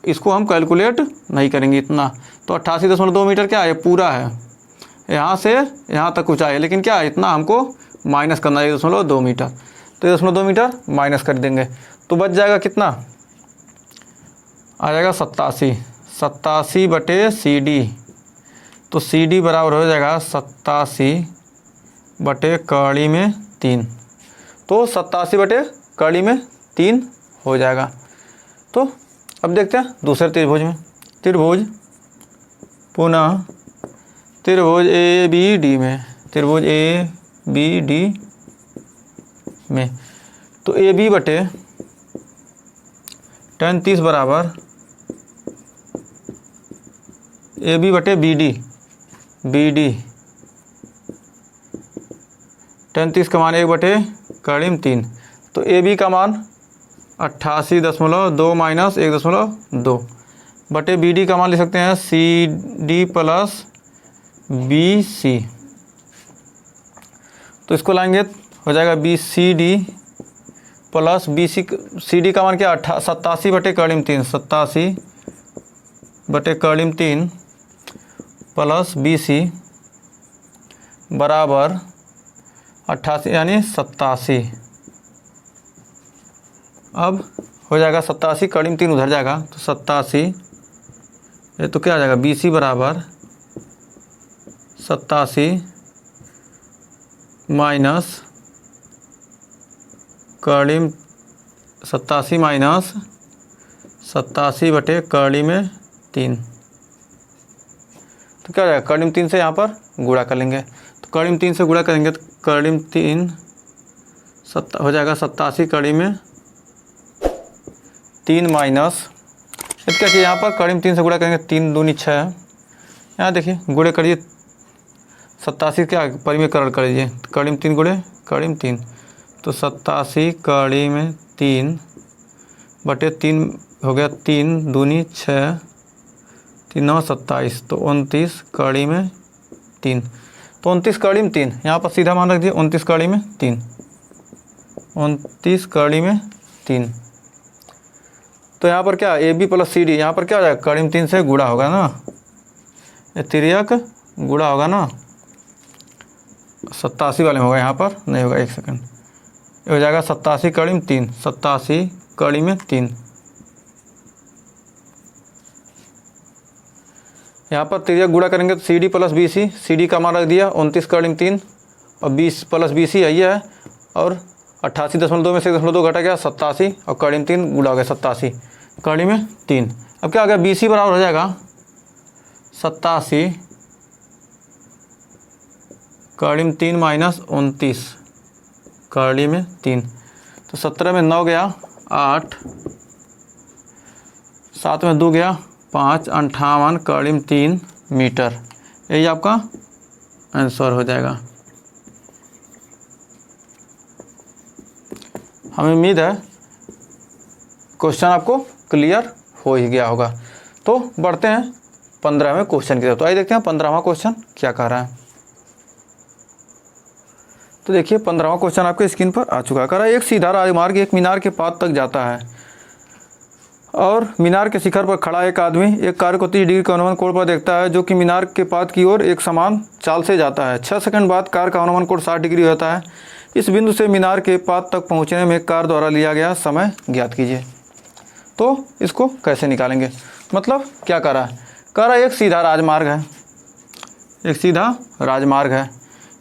इसको हम कैलकुलेट नहीं करेंगे इतना। तो 88.2 मीटर क्या है, ये पूरा है, यहाँ से यहाँ तक ऊंचाई है, लेकिन क्या इतना हमको माइनस करना है 1.2 मीटर। तो 1.2 मीटर माइनस कर देंगे तो बच जाएगा कितना, आ जाएगा 87 बटे सी डी। तो सी डी बराबर हो जाएगा 87 बटे कड़ी में 3, तो 87 बटे कड़ी में 3 हो जाएगा। तो अब देखते हैं दूसरे त्रिभुज में, पुनः त्रिभुज ए बी डी में, त्रिभुज ए बी डी में तो ए बी बटे tan 30 बराबर ए बी बटे बी डी tan 30 का मान 1 बटे कड़ी में 3। तो ए बी का मान 88.2 माइनस 1.2 बटे बी डी का मान ले सकते हैं C D plus B C. तो इसको लाएंगे हो जाएगा B C D plus B C D का मान क्या 87 बटे कड़ी में 3, 87 बटे कड़ी में 3 प्लस बी सी बराबर 88 यानी 87। अब हो जाएगा 87, कड़ी में 3 उधर जाएगा तो 87, ये तो क्या आ जाएगा BC बराबर 87 माइनस कड़ी में 87 माइनस 87 बटे कड़ी में 3, तो क्या हो जाएगा कड़ी में 3 से यहाँ पर गुणा कर लेंगे, तो कड़ी में 3 से गुणा करेंगे तो कड़ी में 3 हो जाएगा 87 कड़ी में 3 माइनस, क्या कि यहाँ पर कड़ी में 3 से गुणा करेंगे 3 दूनी 6, यहाँ देखिए गुणे करिए 87 क्या परिमेयकरण कर लीजिए, कड़ी में 3 गुणे कड़ी में 3, तो 87 कड़ी में 3 बटे 3 हो गया 3 दूनी 6, 3 9 27, तो 29 कड़ी में 3, तो 29 कड़ी में 3 यहाँ पर सीधा मान रख दिए 29 कड़ी में 3, 29 कड़ी में 3, तो यहाँ पर क्या AB प्लस CD, यहाँ पर क्या हो जाएगा कड़ी में 3 से गुणा होगा ना, ये तिर्यक गुणा होगा ना, 87 वाले में होगा, यहाँ पर नहीं होगा, 1 सेकंड, ये हो जाएगा 87 कड़ी में 3, 87 कड़ी में 3, यहाँ पर तिर्यक गुणा करेंगे तो CD प्लस BC, CD का मान रख दिया 29 कड़ी में 3 और 20 प्लस BC यही है, और 88.2 में से 1.2 घटा गया 87 और कड़ी में 3 गुणा हो गया 87 कड़ी में 3। अब क्या हो गया BC बराबर हो जाएगा 87 कड़ी में 3 माइनस 29 कड़ी में 3, तो 17 में 9 गया 8, 7 में 2 गया 5, 58 कड़ी में 3 मीटर, यही आपका आंसर हो जाएगा। हमें उम्मीद है क्वेश्चन आपको क्लियर हो ही गया होगा। तो बढ़ते हैं 15वें क्वेश्चन की तरफ। तो आइए देखते हैं 15वां क्वेश्चन क्या कह रहा है। तो देखिए 15वां क्वेश्चन आपके स्क्रीन पर आ चुका है। कह रहा है एक सीधा राजमार्ग एक मीनार के पास तक जाता है और मीनार के शिखर पर खड़ा एक आदमी एक कार को 30 डिग्री के अनुमान कोण पर देखता है जो कि मीनार के पात की ओर एक समान चाल से जाता है। 6 सेकंड बाद कार का अनुमान कोण 60 डिग्री होता है। इस बिंदु से मीनार के पात तक पहुंचने में कार द्वारा लिया गया समय ज्ञात कीजिए। तो इसको कैसे निकालेंगे, मतलब क्या कह रहा है, कह रहा है एक सीधा राजमार्ग है, एक सीधा राजमार्ग है,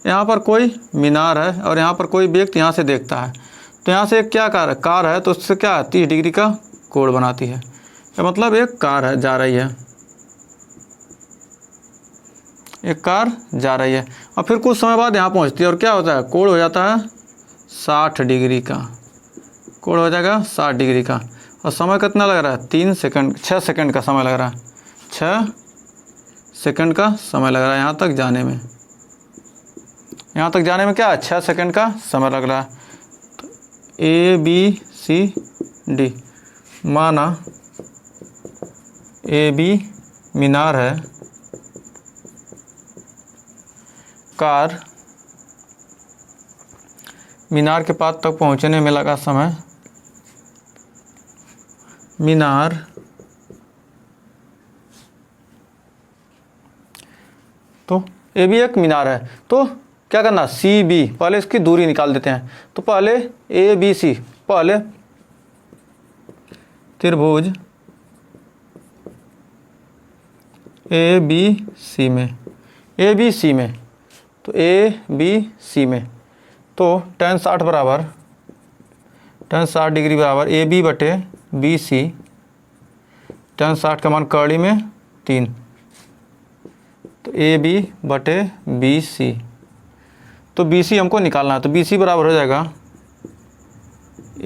यहाँ पर कोई मीनार है और यहाँ पर कोई व्यक्ति यहाँ से देखता है। तो यहाँ से एक क्या कार है तो उससे क्या 30 डिग्री का कोण बनाती है, मतलब एक कार है जा रही है, एक कार जा रही है और फिर कुछ समय बाद यहाँ पहुँचती है और क्या होता है कोण हो जाता है 60 डिग्री का, कोण हो जाएगा 60 डिग्री का। और समय कितना लग रहा है 3 सेकंड, 6 सेकंड का समय लग रहा है, 6 सेकंड का समय लग रहा है यहाँ तक जाने में, यहाँ तक जाने में क्या 6 सेकंड का समय लग रहा है। तो ABCD माना AB मीनार है, कार मीनार के पास तक पहुंचने में लगा समय, मीनार तो AB एक मीनार है, तो क्या करना CB पहले इसकी दूरी निकाल देते हैं। तो पहले ABC, पहले त्रिभुज ABC में, ABC में, तो ABC में तो tan 60 बराबर tan 60 डिग्री बराबर AB बटे BC, tan 60 का मान कड़ी में 3, तो AB बटे BC, तो BC हमको निकालना है। तो BC बराबर हो जाएगा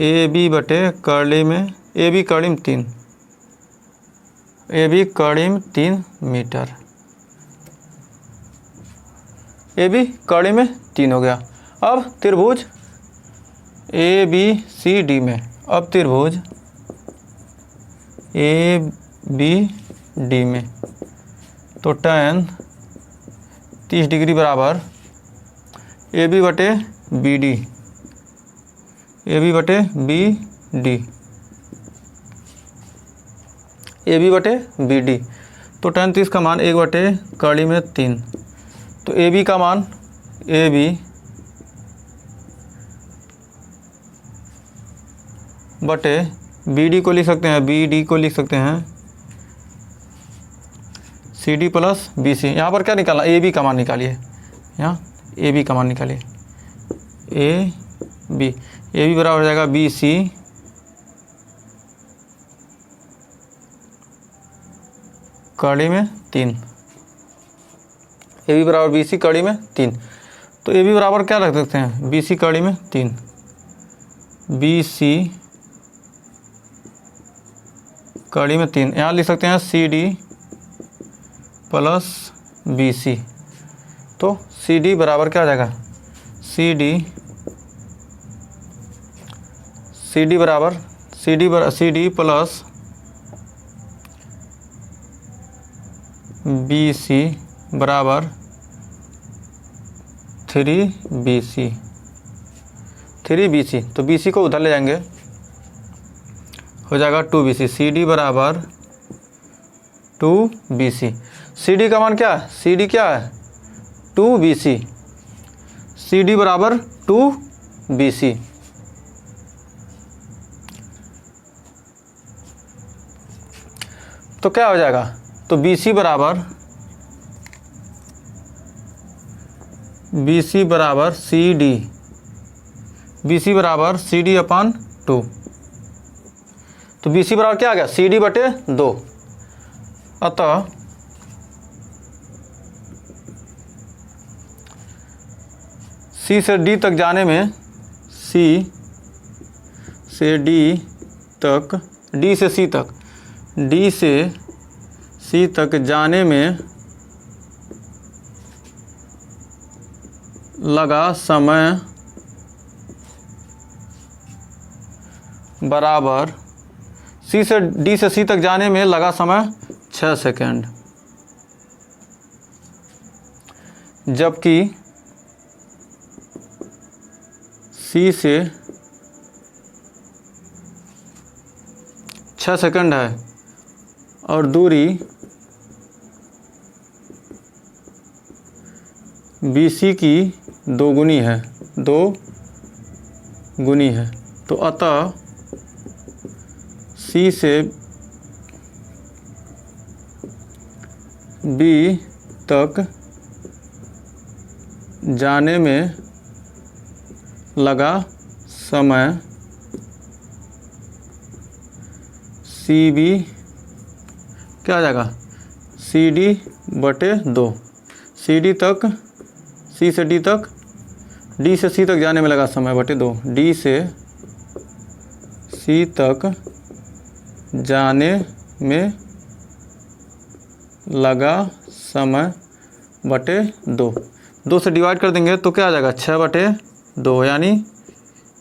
AB बटे कड़ी में AB कड़ी में 3, AB कड़ी में 3 मीटर, AB कड़ी में 3 हो गया। अब त्रिभुज ABCD में, अब त्रिभुज ABD में तो tan 30 डिग्री बराबर AB बटे BD, AB बटे BD, AB बटे BD, तो tan 30 का मान 1 बटे कड़ी में 3, तो AB का मान AB बटे BD को लिख सकते हैं, BD को लिख सकते हैं CD प्लस BC। यहाँ पर क्या निकालना, AB का मान निकालिए, यहाँ AB का मान निकालिए, AB बराबर हो जाएगा BC कड़ी में 3, AB बराबर BC कड़ी में 3। तो AB बराबर क्या रख सकते हैं, BC कड़ी में 3, BC कड़ी में 3। यहाँ लिख सकते हैं CD प्लस BC। तो CD बराबर क्या हो जाएगा, CD प्लस BC बराबर 3BC। तो BC को उधर ले जाएंगे, हो जाएगा 2BC। CD बराबर 2BC। CD का मान क्या है, CD क्या है 2BC, CD बराबर 2BC। तो क्या हो जाएगा, तो BC बराबर CD अपन 2। तो BC बराबर क्या आ गया, CD बटे 2। अतः C से D तक जाने में, C से D तक, D से C तक जाने में लगा समय बराबर, D से C तक जाने में लगा समय 6 सेकेंड, जबकि C से 6 सेकेंड है और दूरी BC की 2 गुनी है। तो अतः C से B तक जाने में लगा समय CB क्या आ जाएगा, CD बटे 2। CD तक, C से D तक, D से C तक जाने में लगा समय बटे 2, D से C तक जाने में लगा समय बटे 2। 2 से डिवाइड कर देंगे तो क्या आ जाएगा, 6 बटे 2 यानी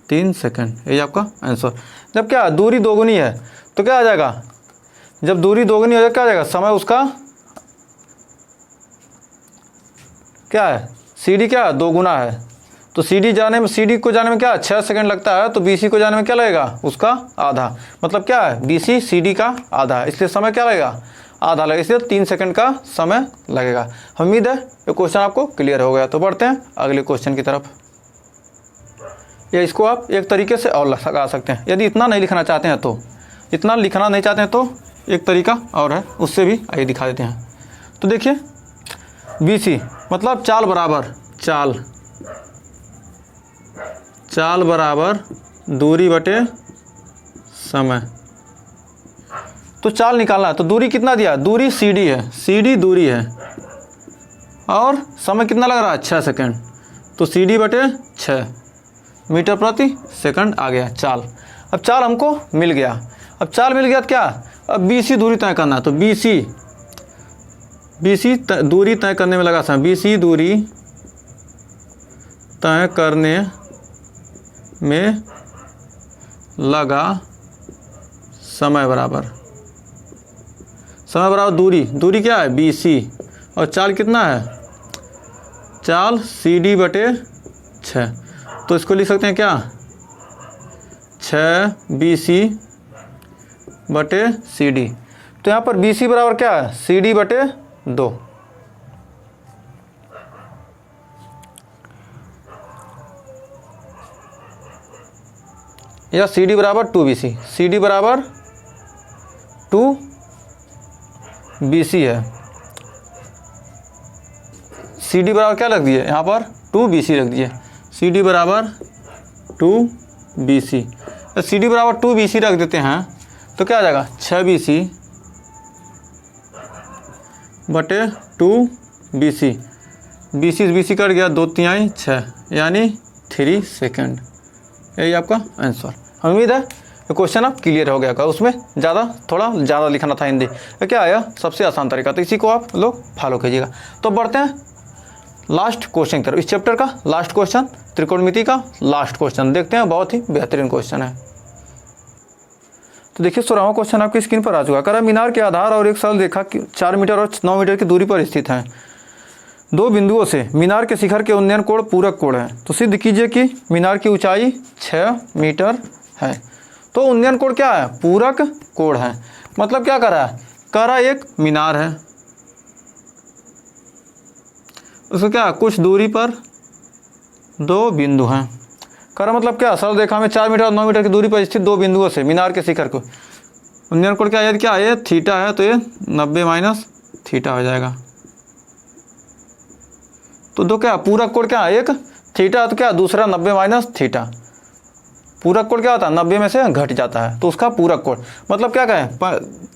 3 सेकेंड। यही आपका आंसर। जब क्या दूरी दोगुनी है तो क्या आ जाएगा, जब दूरी दोगुनी हो जाए क्या आ जाएगा, समय उसका क्या है, CD क्या 2 गुना है। तो CD को जाने में क्या 6 सेकंड लगता है, तो BC को जाने में क्या लगेगा, उसका आधा। मतलब क्या है, BC CD का आधा है, इसलिए समय क्या लगेगा, आधा लगेगा, इसलिए 3 सेकंड का समय लगेगा। उम्मीद है ये क्वेश्चन आपको क्लियर हो गया। तो बढ़ते हैं अगले क्वेश्चन की तरफ। या इसको आप एक तरीके से और लगा सकते हैं, यदि इतना नहीं लिखना चाहते हैं तो, इतना लिखना नहीं चाहते हैं तो एक तरीका और है, उससे भी आइए दिखा देते हैं। तो देखिए BC मतलब चाल बराबर दूरी बटे समय। तो चाल निकालना है, तो दूरी कितना दिया, दूरी CD है, CD दूरी है और समय कितना लग रहा है 6 सेकंड। तो CD बटे 6 मीटर प्रति सेकंड आ गया चाल। अब चाल हमको मिल गया। अब चाल मिल गया तो क्या, अब BC दूरी तय करना है। तो BC दूरी तय करने में लगा समय, BC दूरी तय करने में लगा समय बराबर दूरी क्या है BC और चाल कितना है, चाल CD बटे 6। तो इसको लिख सकते हैं क्या, 6 BC बटे CD। तो यहाँ पर BC बराबर क्या है, CD बटे 2। या सी डी बराबर 2BC, सी डी बराबर 2BC है। सी डी बराबर क्या रख दिए यहाँ पर 2BC रख दिए, सी डी बराबर 2BC। सी डी बराबर 2BC रख देते हैं तो क्या आ जाएगा 6BC बटे 2BC, BC से BC कट गया, 2 तिहाई 6 यानी 3 सेकेंड। यही आपका आंसर। उम्मीद है ये क्वेश्चन अब क्लियर हो गया का, उसमें थोड़ा ज़्यादा लिखना था हिंदी। तो क्या आया सबसे आसान तरीका, तो इसी को आप लोग फॉलो कीजिएगा। तो बढ़ते हैं लास्ट क्वेश्चन की तरफ, इस चैप्टर का लास्ट क्वेश्चन, त्रिकोणमिति का लास्ट क्वेश्चन देखते हैं। बहुत ही बेहतरीन क्वेश्चन है। तो देखिए 16वां क्वेश्चन आपकी स्क्रीन पर आ चुका है। कह रहा मीनार के आधार और एक सरल रेखा 4 मीटर और 9 मीटर की दूरी पर स्थित है। 2 बिंदुओं से मीनार के शिखर के उन्नयन कोण पूरक कोण है। तो सिद्ध कीजिए कि मीनार की ऊंचाई 6 मीटर है। तो उन्नयन कोण क्या है, पूरक कोण है। मतलब क्या कर रहा है, कह रहा एक मीनार है, उसको क्या कुछ दूरी पर 2 बिंदु हैं। कह रहा मतलब क्या, सरल रेखा में 4 मीटर और 9 मीटर की दूरी पर स्थित 2 बिंदुओं से मीनार के शिखर को उन्नयन कोण क्या है, क्या है, थीटा है, तो ये 90 माइनस थीटा हो जाएगा। तो दो क्या पूरक कोण क्या है, एक थीटा, तो क्या दूसरा 90 माइनस थीटा। पूरक कोण क्या होता है, 90 में से घट जाता है, तो उसका पूरक कोण मतलब क्या कहें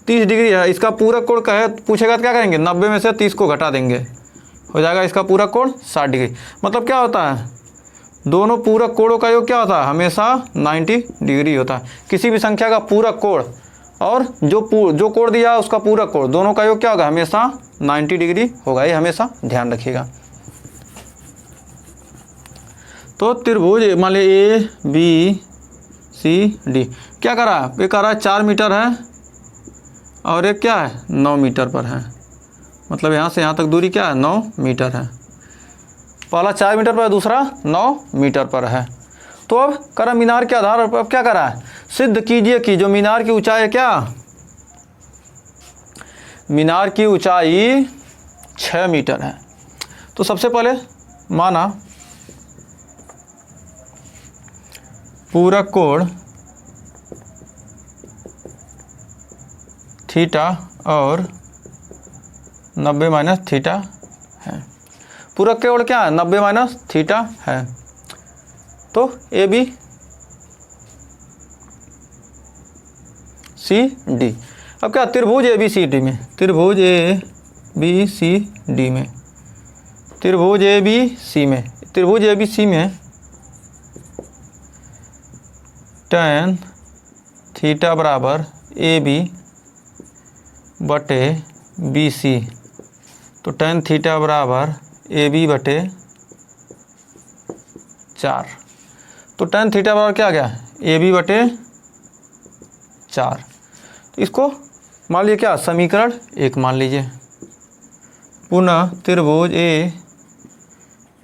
30 डिग्री है। इसका पूरक कोण कहे पूछेगा तो क्या करेंगे, 90 में से 30 को घटा देंगे, हो जाएगा इसका पूरक कोण 60 डिग्री। मतलब क्या होता है, दोनों पूरक कोणों का योग क्या होता है, हमेशा 90 डिग्री होता है। किसी भी संख्या का पूरक कोण और जो कोण दिया है उसका पूरक कोण, दोनों का योग क्या होगा, हमेशा 90 डिग्री होगा। ये हमेशा ध्यान रखिएगा। तो त्रिभुज मान लीजिए ABCD क्या कर रहा है, ये कह रहा है 4 मीटर है और एक क्या है 9 मीटर पर है। मतलब यहाँ से यहाँ तक दूरी क्या है 9 मीटर है। पहला 4 मीटर पर है, दूसरा 9 मीटर पर है। तो अब कह रहा मीनार के आधार पर अब क्या कर रहा है, सिद्ध कीजिए कि जो मीनार की ऊंचाई है क्या, मीनार की ऊंचाई 6 मीटर है। तो सबसे पहले माना पूरक कोण थीटा और 90 माइनस थीटा है। पूरक कोण क्या है, 90 माइनस थीटा है। तो ABCD, अब क्या त्रिभुज ABCD में, त्रिभुज ABC में, त्रिभुज ABC में tan थीटा बराबर AB बटे BC। तो tan थीटा बराबर AB बटे 4। तो tan थीटा बराबर क्या आ गया, AB बटे 4। तो इसको मान लीजिए क्या, समीकरण 1 मान लीजिए। पुनः त्रिभुज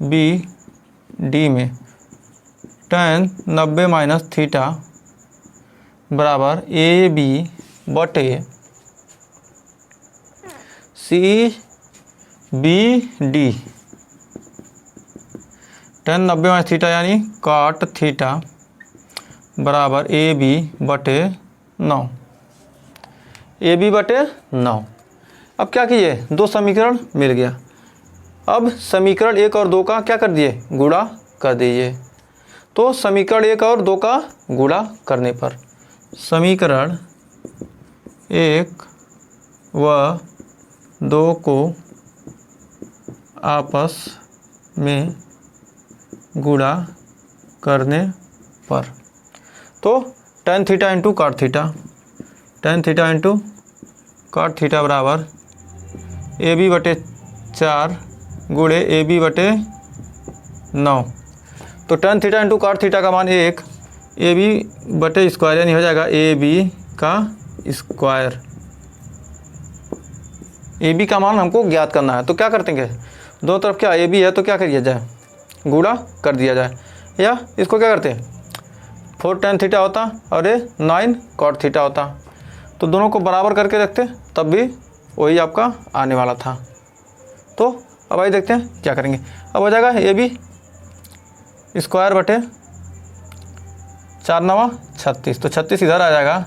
ABD में tan 90 माइनस थीटा बराबर AB बटे CBD। tan 90 माइनस थीटा यानी cot थीटा बराबर AB बटे 9, AB बटे 9। अब क्या कीजिए, 2 समीकरण मिल गया। अब समीकरण 1 और 2 का क्या कर दिए, गुणा कर दीजिए। तो समीकरण 1 और 2 का गुणा करने पर समीकरण 1 व 2 को आपस में गुणा करने पर, तो tan theta into cot theta, tan theta into cot theta बराबर AB बटे 4 गुणे AB बटे 9। तो tan theta into cot theta का मान 1, AB बटे स्क्वायर यानी हो जाएगा AB का स्क्वायर। AB का मान हमको ज्ञात करना है, तो क्या करते हैं, दो तरफ क्या AB है तो क्या कर दिया जाए, गुणा कर दिया जाए। या इसको क्या करते हैं, 4 tan थीटा होता और ये 9 cot थीटा होता, तो दोनों को बराबर करके रखते तब भी वही आपका आने वाला था। तो अब आइए देखते हैं क्या करेंगे। अब हो जाएगा AB स्क्वायर बटे 4 9 36, तो 36 इधर आ जाएगा,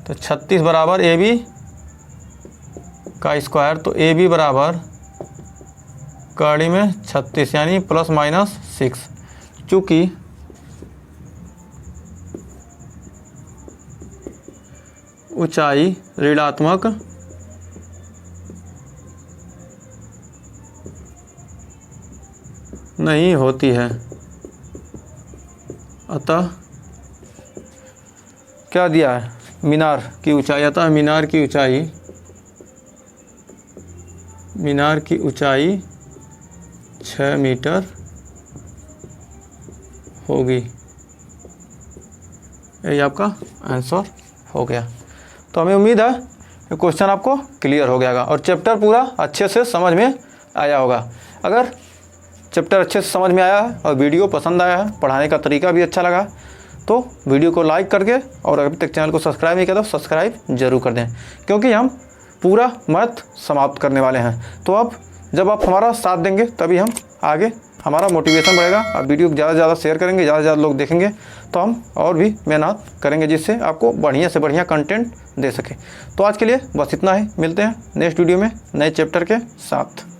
तो 36 बराबर ए बी का स्क्वायर, तो ए बी बराबर कड़ी में 36 यानी ±6। चूँकि ऊंचाई ऋणात्मक नहीं होती है, अतः क्या दिया है, मीनार की ऊंचाई, अतः मीनार की ऊंचाई 6 मीटर होगी। यही आपका आंसर हो गया। तो हमें उम्मीद है ये क्वेश्चन आपको क्लियर हो गया और चैप्टर पूरा अच्छे से समझ में आया होगा। अगर चैप्टर अच्छे से समझ में आया है और वीडियो पसंद आया है, पढ़ाने का तरीका भी अच्छा लगा, तो वीडियो को लाइक करके, और अभी तक चैनल को सब्सक्राइब नहीं किया तो सब्सक्राइब जरूर कर दें, क्योंकि हम पूरा मैथ समाप्त करने वाले हैं। तो अब जब आप हमारा साथ देंगे तभी हम आगे, हमारा मोटिवेशन बढ़ेगा। आप वीडियो को ज़्यादा से ज़्यादा शेयर करेंगे, ज़्यादा से ज़्यादा लोग देखेंगे, तो हम और भी मेहनत करेंगे जिससे आपको बढ़िया से बढ़िया कंटेंट दे सके। तो आज के लिए बस इतना ही, मिलते हैं नेक्स्ट वीडियो में नए चैप्टर के साथ।